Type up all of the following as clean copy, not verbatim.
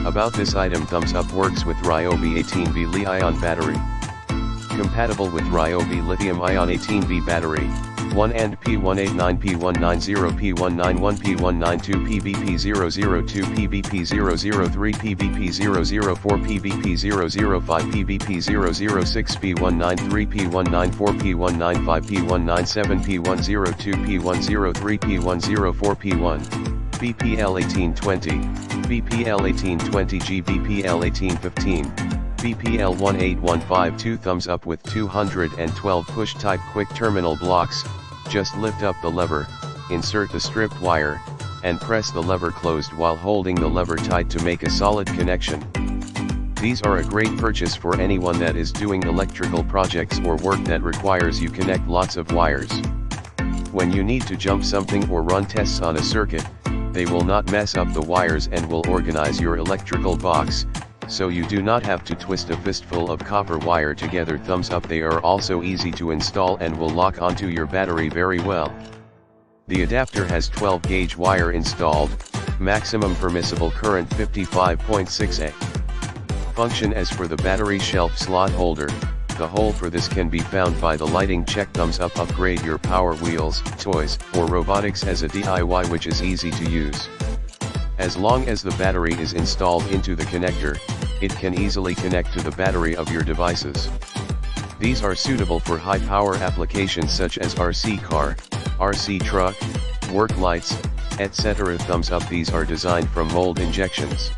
About this item, thumbs up. Works with Ryobi 18V Li-ion battery. Compatible with Ryobi lithium-ion 18V battery. 1 and P189 P190 P191 P192 PBP002 PBP003 PBP004 PBP005 PBP006 P193 P194 P195 P197 P102 P103 P104 P1 BPL 1820 BPL 1820G BPL 1815 BPL 18152. Thumbs up with 212 push type quick terminal blocks. Just lift up the lever, insert the stripped wire, and press the lever closed while holding the lever tight to make a solid connection. These are a great purchase for anyone that is doing electrical projects or work that requires you connect lots of wires. When you need to jump something or run tests on a circuit, they will not mess up the wires and will organize your electrical box, so you do not have to twist a fistful of copper wire together. Thumbs up. They are also easy to install and will lock onto your battery very well. The adapter has 12 gauge wire installed, maximum permissible current 55.6 A. Function as for the battery shelf slot holder. The hole for this can be found by the lighting check. Thumbs up. Upgrade your Power Wheels, toys, or robotics as a DIY, which is easy to use. As long as the battery is installed into the connector, it can easily connect to the battery of your devices. These are suitable for high power applications such as RC car, RC truck, work lights, etc. Thumbs up. These are designed from mold injections.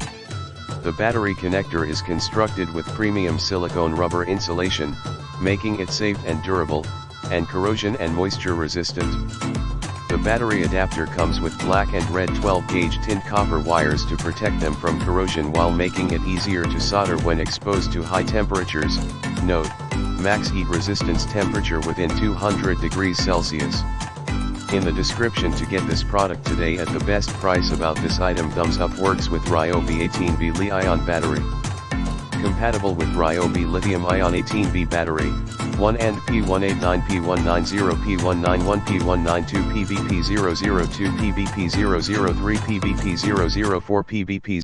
The battery connector is constructed with premium silicone rubber insulation, making it safe and durable, and corrosion and moisture resistant. The battery adapter comes with black and red 12 gauge tin copper wires to protect them from corrosion while making it easier to solder when exposed to high temperatures. Note: max heat resistance temperature within 200 degrees Celsius. In the description to get this product today at the best price. About this item. Thumbs up. Works with Ryobi 18V Li-ion battery. Compatible with Ryobi lithium-ion 18V battery. 1 and P189 P190 P191 P192 PBP002 PBP003 PBP004 PBP